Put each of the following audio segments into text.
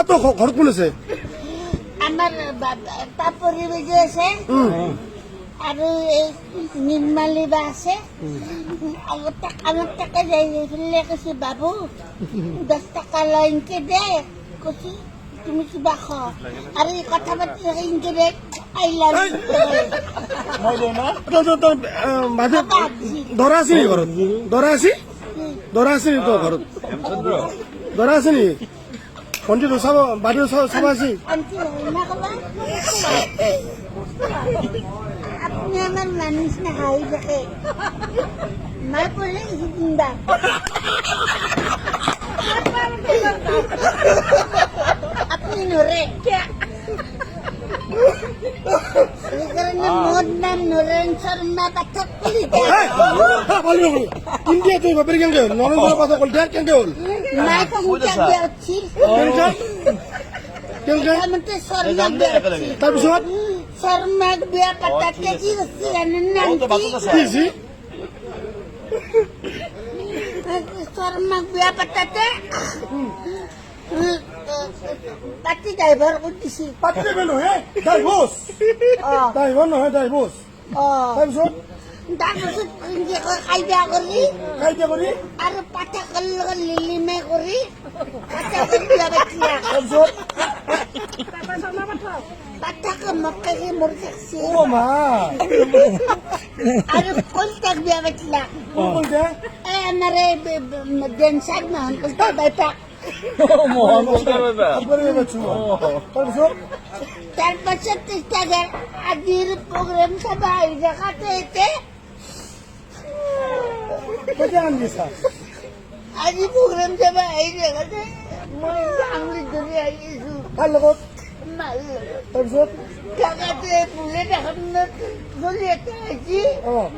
তো ঘৰত কোন আছে আমাৰ পাপৰি বেজী আছে আৰু এই নিৰ্মালী বা আছে আমাৰ টাকা যাই ফেলে কৈছে বাবু 10 টাকা লয় ইনকে দে কৈছে তুমি কিবা খাও আৰু এই কথা পাতি থাকে ইনকে দে আই লাভ দৰা আছে নি ঘৰত দৰা আছে নি তো ঘৰত দৰা আছে নি ভণ্টিটো চাব বাইদেউ চাব আছে আন্টি না কবা আপনি আমার মানুষ না হাই দেখে মা বলে জিন্দা আপনি নরে এই কারণে মোর নাম নরেন শর্মা পাঠক কলিতা ইন্ডিয়া তুই বাপের কেন নরেন্দ্র কথা কল দেখ কেন হল মা কুটা দিয়েছি আমি তো শর্মা দিয়েছি তাৰপিছত শর্মা বিয়া পাতাতে কি হচ্ছে জানেন না কি শর্মা বিয়া পাতাতে পাতি ড্রাইভার করতেছি পাতি বেলো হে ডাইভোর্স নহয় ডাইভোর্স তাৰপিছত তাৰপিছত কাইদা কৰি আৰু পাঠাকৰ লগত লিলিমে কৰি পাঠাকৰ বিয়া পাতিলা তাৰপিছত পাঠাক মক্কাকে মোৰ থাকছে অ মা আৰু কলতাক বিয়া পাতিলা কোন কইতে আমাৰ ডেন্সাৰ নহন কলতা বাইপাক তাৰপাছত আজিৰ প্ৰগ্ৰেম চাব আহি দেখাতে আজি প্ৰগ্ৰেম চাব আহি দেখাতে মই আঙুলি ধৰি আহিছো তাৰপিছত কাকাতে বুলে দেখাত চলি এটা আহিছি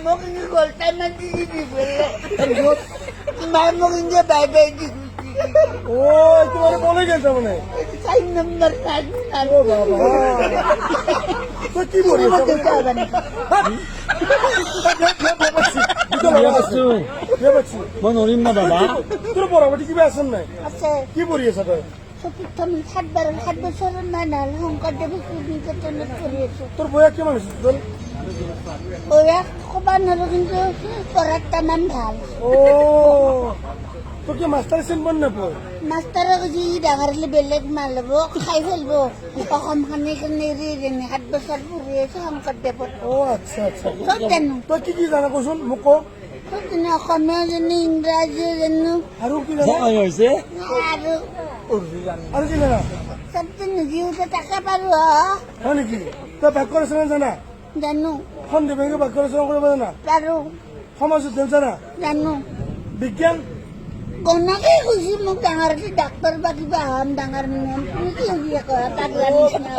মোক গল্টা মাতি দি পেলাই মায়ে মোক ইনকে বাই বাই দি ও তোমার বলে গেছে মানে 4 নম্বর কাজ ও বাবা তো কি বলিস মই নৰিম না দাদা তোর পড়াবাটি কিবা আছেন নাই আছে কি পড়ি আছে তই প্রথম 7 বছরের নানাল শংকৰদেৱ নিকেতনত পঢ়ি আছো তোৰ বয়স কেমন আছে তোৰ ওৰা কবা নৰো কিন্তু পঢ়াত তামান ভাল ও তো কি মাস্টাৰ চিনবন না পয় মাষ্টাৰে কৈছে ই ডাঙৰ হলে বেলেগ মাল হ'ব খাই ফেলব অসমখনে কাৰণে এৰি 7 বছৰ পঢ়ি আছে শংকৰদেৱত ও আচ্ছা আচ্ছা চব জানো তো কি জানা কচোন মোক ক চব জানো অসমীয়া জানো ইংৰাজী জানো আৰু কি জানা হৈছে আৰু কি জানা চব জানো যিহেতু তাকে পাৰো হয় নেকি তই বাক্য ৰচনা জানা জানো সন্দেহ বাক্য ৰচনা কৰিব জানা পাৰো সমাজ অধ্যয়ন জানা জানো বিজ্ঞান গণকে কৈছে মোক ডাঙৰ হলে ডাক্তৰ বা কিবা হম ডাঙৰ মেম তুমি কি হবি কয় পাগলা নিচিনা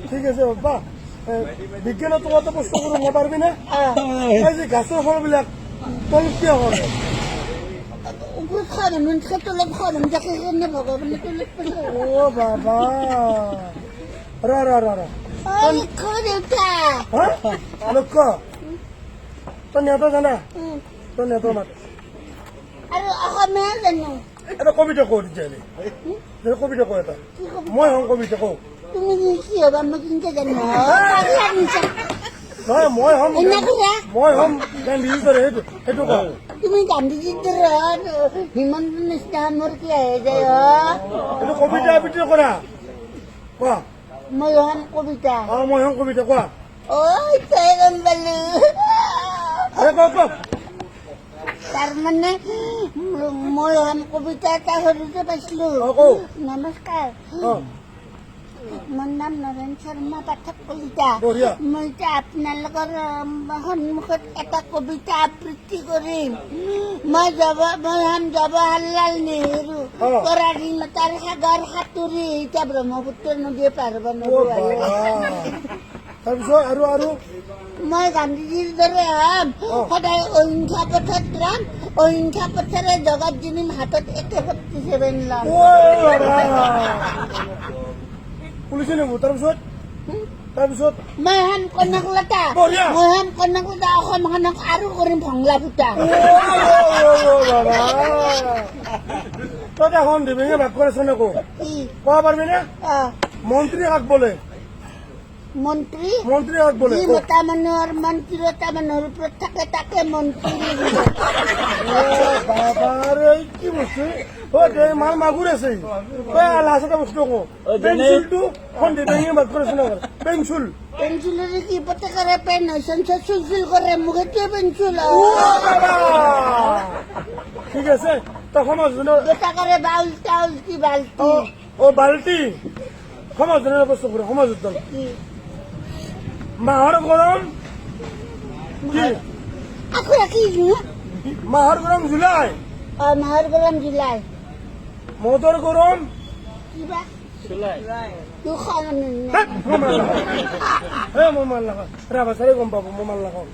ঠিক আছে বাবা বিজ্ঞানত তোমার তো প্রশ্ন করবো না পারবি না এই যে গাছের ফলবিলাক তলত কিয় করে ওপৰত খৰম তলত খৰম যাকে কাৰণে ভগৱানে তলত পেলাই ও বাবা ৰা ৰা ৰা ৰা দেউতা হ্যাঁ লক্ষ্য তোৰ নেতা জানা তোৰ নেতা মাত আৰু অসমীয়া জানো এটা কবিতা কো দিলে কবিতা কো এটা মই হম কবিতা কো তুমি কি হবা মই কিন্তু জানো পাগলা নিচিনা নহয় মই হম গান্ধী ধৰে সেইটো কওঁ তুমি গান্ধীজীৰ দৰে হিমন্ত নিচিনা মোৰ কি আহে যায় এইটো কবিতা আবৃত্তি কৰা কোৱা মই হম কবিতা মই হম কবিতা কোৱা ঐ তই গম পালো কোৱা তাৰমানে মই হম কবিতা এটা সৰুতে পাইছিলো নমস্কাৰ মোৰ নাম নৰেন শৰ্মা পাঠক কলিতা মই এতিয়া আপোনালোকৰ সন্মুখত এটা কবিতা আবৃত্তি কৰিম মই হম জৱাহৰলাল নেহৰু পৰাধীনতাৰ সাগৰ সাঁতুৰি এতিয়া ব্ৰহ্মপুত্ৰ নদীয়ে পাৰ হ'ব নোৱাৰো তাৰপিছত আৰু মই গান্ধীজীৰ দৰে হম সদায় অহিংসা পথত ৰাম অহিংসা পথেৰে জগত জিনিম হাতত AK-47 ল'ম পুলিচে নেব তাৰপিছত তাৰপিছত মই হেন কনকলতা বঢ়িয়া। মই হেন কনকলতা অসমখনক আৰু কৰিম ভংলা ফুটা বাবা তই এখন দিবিঙে ভাগ কৰিছ নকো কি ক'ব পাৰিবি নে অ' মন্ত্ৰী কাক বোলে মন্ত্ৰী মন্ত্ৰী কাক বোলে যি মতা মানুহৰ মন্ত্ৰীতা মানুহৰ ওপৰত থাকে তাকে মন্ত্ৰী বোলে। বাবাৰে কি বস্তু মাল মাগুৰ আছে লাষ্ট এটা বস্তু কওঁ পেঞ্চিলটো এখন দিবিঙে ভাগ কৰিছ নকো পেঞ্চিল পেঞ্চিলেৰে কি পতাকাৰে পেন হৈছেন চুলচুল কৰে মোক সেইটোৱে পেঞ্চিল ঠিক আছে তই সমাজজনৰ পতাকাৰে বাউল চাউল কি বাল্টি বাল্টি সমাজজনৰ বস্তু কৰে সমাজত কি মাহৰ গৰম কি আকৌ ৰাখি মাহৰ গৰম জুলাই মাহৰ গৰম জুলাই মদৰ গৰম কিবা চুলাই দুখন মই মাল নাখাওঁ ৰাভাচাৰে গম পাব মই মাল নাখাওঁ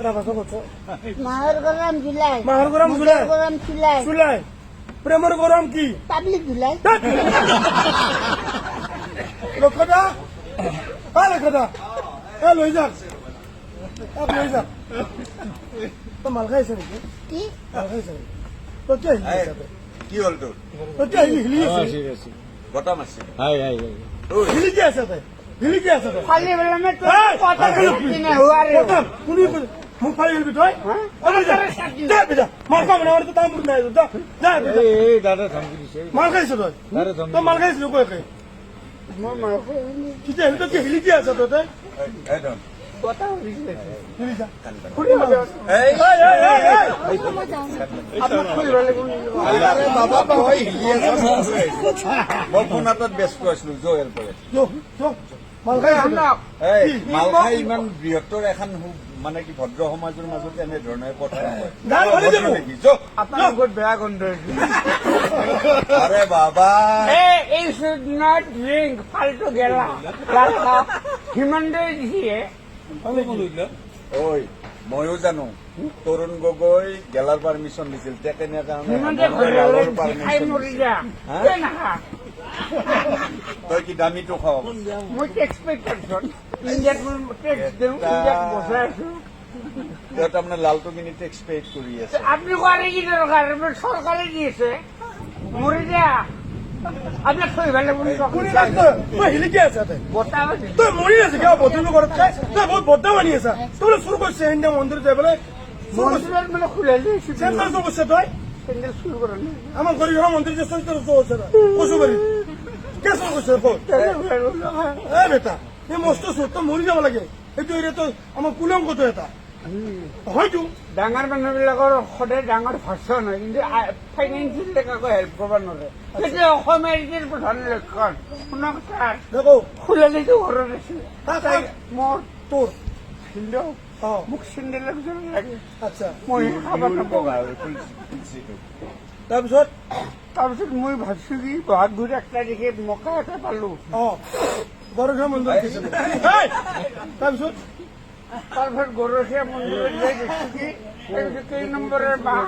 ৰাভাচা কৈছ মাহৰ গৰম জুলাই মাহৰ গৰম জুলাই মদৰ গৰম জুলাই জুলাই প্ৰেমৰ গৰম কি পাব্লিক জুলাই লক্ষ্যদা লক্ষ্যদা লৈ যাক লৈ যাক তই মাল খাইছে নেকি কি মাল খাইছে নেকি তই কিয় হিলি আছা কি হ'ল তোৰ তই কিয় হিলি আছে বতাহ মাৰছে হাই হাই হাই হিলি কি আছে তই হিলি কি আছে তই খালি বেলা মে এই, কথা কিনে হুৱাৰে প্ৰথম, কোনে মোক ফালি গেলবি তই যা বেটা মাল খাব না তো তাম নাই যা যা বেটা এই দাদা ধমকি দিছে মাল খাইছ তই দাদা ধমকি তই মাল খাইছিলি কৈ কৈ মই মাৰ তেতিয়া তই কি হিলি কি আছে তই হিলি যা খুলি মাল এই আপোনাক খুলিব লাগিব মই ফোনাতত ব্যস্ত আছিলো জয়েল পৰে মাল খাইছ এই কি? মালখাই ইমান বৃহত্তৰ এখন মানে কি ভদ্ৰ সমাজৰ মাজত এনেধৰণে কথা নকয় নাই, হলি যাব। নেকি যো আপোনাৰ বহুত বেয়া গোন্ধ আৰে বাবা এই শুড নট ড্ৰিঙ্ক ফালতু গেলা হিমন্ত দিছে ঐ ময়ো জানো তৰুণ গগৈ গেলাৰ পাৰ্মিশ্যন দিছিল তেকেনে কাৰণে হিমন্ত গেলাৰৰ খাই পাৰ্মিশ্যন মৰি যা হা? কিয় নাখা তই কি দামীটো খাওঁ মই টেক্স পে কৰিছোঁ ইণ্ডিয়াত মই টেক্স দিওঁ ইণ্ডিয়াত বচাই আছোঁ তই তাৰমানে লালটো কিনি টেক্স পেড কৰি আছে আপনি করে কি দরকার সরকারে দিয়েছে মরে যা আপনার থই ভালো কোনে কাজ তই তই হিলি কি আছে তই বতা তই মৰি আছে কিয় বদলু ঘৰত খাই তই বহুত বদনাম আনি আছা তই চুৰ কৰিছে হিন্দা মন্দিৰত যাই পেলাই চুৰ কৰিছে মন্দিৰেৰ মানে খুলে দিয়েছি চেণ্টাৰ চুৰ কৰিছে তই স্যান্ডেল শুৰু কৰেন আমাৰ গৰিহৰ মন্দিৰ যে চেণ্টাৰ চুৰ কৰিছে তই কচু বাৰী কে চুৰ কৰিছে ক'ত এ বেটা এই মস্ত চুৰ তই মৰি যাব লাগে সেইটো এৰিয়া তই আমাৰ কুলংকটো এটা হয়তো ডাঙৰ মানুহবিলাকৰ সদায় ডাঙৰ ভাষণ হয় কিন্তু ফাইনেন্সিয়েলি কাকো হেল্প কৰিব নোৱাৰে সেইটো অসমীয়া ৰীতিৰ প্ৰধান লক্ষণ শুনক ছাৰ দেখো খুলালিটো ঘৰত আছে তাই মোৰ তোৰ ভিনদেউ অ মোক চেণ্ডেল একযোৰ লাগে আচ্ছা মই খাব নাপাওঁ তাৰপিছত তাৰপিছত মই ভাবিছো কি বহাগ বিহুত 1 তাৰিখে মকা এটা পালো অ গৰিহৰ মন্দিৰ গৈছে তাৰপিছত তাৰপিছত গৰখীয়া মন্দিৰত যাই দেখছো কি এইটো কেই নম্বৰৰ বাঁহ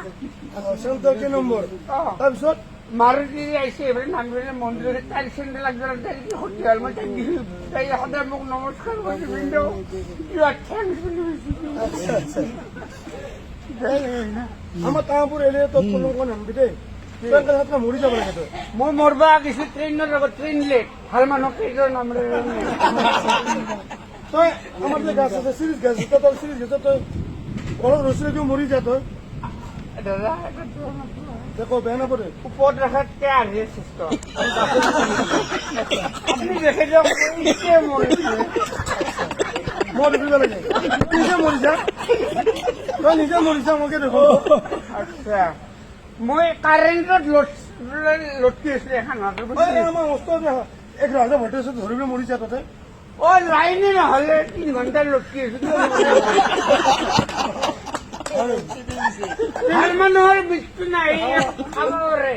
চেণ্টাৰ কেই নম্বৰ অ তাৰপিছত মাৰুতি আহিছে এইবাৰ নামিলে মন্দিৰত তাইৰ চেণ্ডেল একযোৰ তাই কি ক্ষতি হ'ল মই তাইক দিছো তাই সদায় মোক নমস্কাৰ কৰিছে কিন্তু ইউ থেংকছ বুলি আচ্ছা আচ্ছা আমাৰ তাহাপুৰ এৰিয়া তই কলংক নামবি দেই তই তাত মৰি যাব লাগে তই মই মৰবা কিছু ট্ৰেইনৰ লগত ট্ৰেইন লেট ভাল মানুহ কেইজন নামৰে তই আমাৰ যে গাছ আছে চিৰিজ গাছ আছে তই চিৰিজ গাছ তই ঘৰত ৰচি দিও মৰি যা তই দাদা দেখো বেয়া নপৰে ওপৰত ৰখাত তেয়াৰ হে সৃষ্ট আপুনি দেখে দিয়ক এতিয়া মৰিছে মই দেখিব লাগে নিজে মৰি যা তই নিজে মৰি যা মোকে দেখো আচ্ছা মই কাৰেণ্টত লটকি আছিলো এখন হাতৰ আমাৰ ওচৰতে 1,000 ভল্টেজ ধৰিবলৈ মৰি যা ততে অ লাইনে নহলে 3 ঘণ্টা লটকি আছিলো ভাল মানুহৰ মৃত্যু নাই খাব পাৰে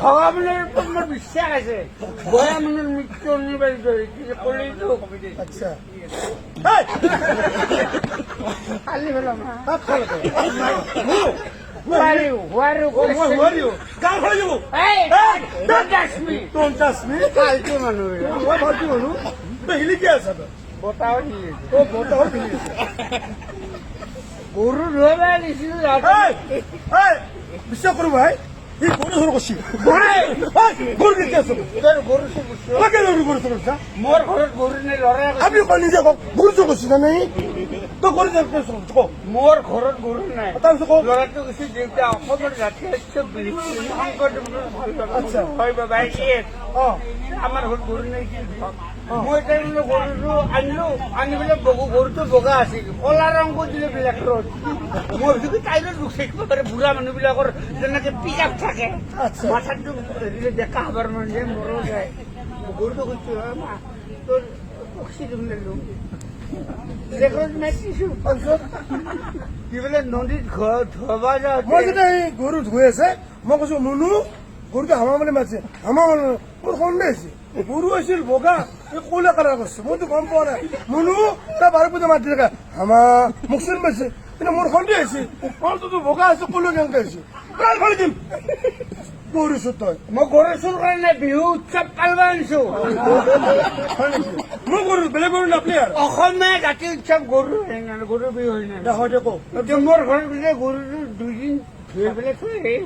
ভগৱানৰ ওপৰত মোৰ বিশ্বাস আছে বেয়া মানুহৰ মৃত্যু অনিবাৰ্য কলিটো আচ্ছা কালি পেলাম তাত খালে তই হোৱাৰো মই নোৱাৰিও গাল খাই যাব এই don't touch me। তোৰ টাচ মি ফাল্টু মানুহবিলাক মই ভালকে মানুহ তই হিলি কি আছা তই বতাহ দিলে তই বতাহত হিলি আছে গৰু ধুৱাই দিছিলো বিশ্বাস কৰো ভাই সি গৰু চুৰ কৰিছে গৰু কেতিয়া আছো গৰু চুৰ কৰিছো গৰু চুৰ কৰিছা মোৰ ঘৰত গৰু নে ল'ৰাই আপনি কয় নিজে কওক গৰু চুৰ কৰিছে না নাই তই গৰু চুৰ কৰিছ কওক মোৰ ঘৰত গৰু নাই তাৰপিছত কওক ল'ৰাটো কৈছে দেউতা অসমৰ জাতীয় উৎসৱ বুলি শংকৰদেৱৰ ভাল আচ্ছা। হয় বাবা অ আমাৰ ঘৰত গৰু নাই কি মই তাৰমানে গৰুটো আনিলো আনি পেলাই গৰুটো বগা আছিল কলা ৰং কৰি দিলে ব্লেক ৰ'দ মই ভাবিছো কি তাইলৈ দুখ থাকিব পাৰে বুঢ়া মানুহবিলাকৰ যেনেকে পিক আপ থাকে আচ্ছা। মাথাটো হেৰিলে ডেকা হবাৰ মন যায় মৰো যায় গৰুটো কৈছো মা তোৰ অক্সিজেন দিলো ব্লেকত মাতিছো দি পেলাই নদীত ধোৱা যাওঁ মই যেতিয়া এই গৰু ধুই আছে মই কৈছো মুনু গৰুটো হামা বুলি মাতিছে হামা মানে মোৰ সন্দেহ হৈছে গৰু আছিল বগা এই ক'লা কালাৰ কৰিছে মইতো গম পোৱা নাই মুনু তাৰ বাৰে পূজা মাতি থাকে হামা মোক চিনি পাইছে কিন্তু মোৰ সন্দেহ হৈছে গৰুটোতো বগা আছে ক'লা কেনেকে হৈছে প্ৰায় ফালি দিম গৰু চুৰ তই মই গৰু চুৰ কাৰণে বিহু উৎসৱ পালব আনিছো হয় নেকি মোৰ গৰু বেলেগ গৰু নাপলি আৰু অসমীয়া জাতীয় উৎসৱ গৰু গৰু বিহু হয় নাই হয় দে কওক এতিয়া মোৰ ঘৰত বোলে গৰুটো দুদিন ধুই পেলাই থৈ আহিম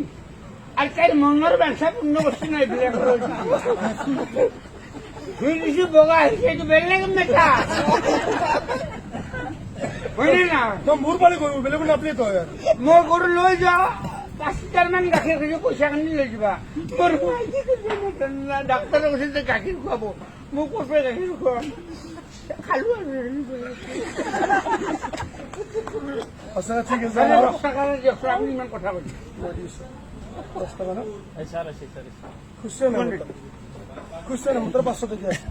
আৰু তাইৰ মনৰ বাঞ্চা পূৰ্ণ বস্তু নাই বিলাক ধুই দিছো বগা আহিছে এইটো বেলেগ মেথা হয়নে না তই মোৰ পালি গৰু বেলেগ গৰু নাপলি তই আৰু মই গৰু লৈ যাওঁ 5 লিটাৰমান গাখীৰ খাইছো পইচা কানি লৈ যাবা মোৰ ডাক্তৰে কৈছে যে গাখীৰ খুৱাব মোক কৈছে গাখীৰ খুৱাম খালো আৰু সঁচাকৈ ঠিক আছে আপুনি ইমান কথা কৈছে 10 টাকা না খুচরা না খুচরা না তোর 500 টাকা আছে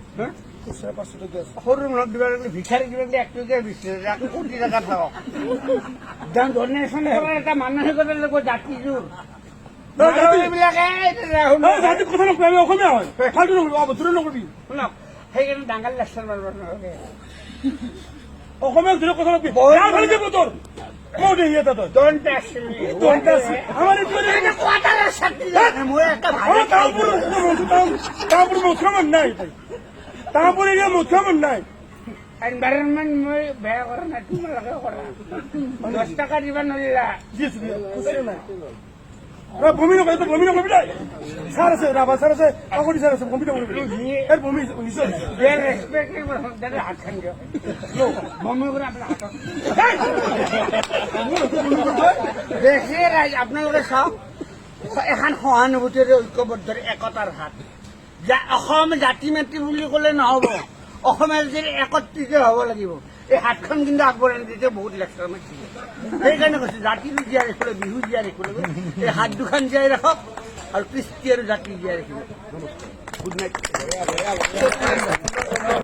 খুচরা 500 টাকা আছে সৰু মনত দিবা লাগিলে ভিক্ষাৰী কিবা 1 টকীয়া বিচাৰে আকৌ কোটি টকা থাকক ডনেশ্যন কৰাৰ এটা মানসিকতাৰ লগত জাতিযোৰ এইবিলাকে ৰাহুল জাতি কথা নকবি আমি অসমীয়া হয় ফালতু নকবি অবতৰ নকবি শুনক সেইকাৰণে ডাঙৰ লেকচাৰ মাৰিব নালাগে অসমীয়া ধরে কথা নকবি না ফালি দেব তোর মই দেই এটা তোর don't touch me don't touch আমার একটু এটা কোৱাটাৰৰ শক্তি লাগে মই এটা ভালে তাৰপৰ মুখ্যমন্ত্ৰী নাই তাৰপৰে মুখ্যমন্ত্ৰী নাই এনভাইৰনমেণ্ট মই বেয়া কৰা নাই তোমালোকে কৰা 10 টকা দিবা নোৱাৰিলা দিছ খুচরা নাই ভূমি নকবি তো ভূমি নকবি নাই স্যার আছে রাবা স্যার আছে আগরি স্যার আছে ভূমি নকবি এর ভূমি নিশ্চয় বেয়া ৰেচপেক্ট দাদা হাত খান দিয়ক মমি কৰি আপোনাৰ হাতত দেখে ৰাইজ আপোনালোকে চাওক এখন সহানুভূতিৰে ঐক্যবদ্ধৰ একতাৰ হাত অসম জাতি মাতৃ বুলি ক'লে নহ'ব অসমীয়া জাতিৰ একত্ৰিত হ'ব লাগিব এই হাতখন কিন্তু আগবঢ়াই নিদিয়ে বহুত লেকচাৰ মাৰিছে সেইকাৰণে কৈছো জাতিটো জীয়াই ৰাখিবলৈ বিহু জীয়াই ৰাখিবলৈ এই হাত দুখন জীয়াই ৰাখক আৰু কৃষ্টি আৰু জাতি জীয়াই ৰাখিব গুড নাইট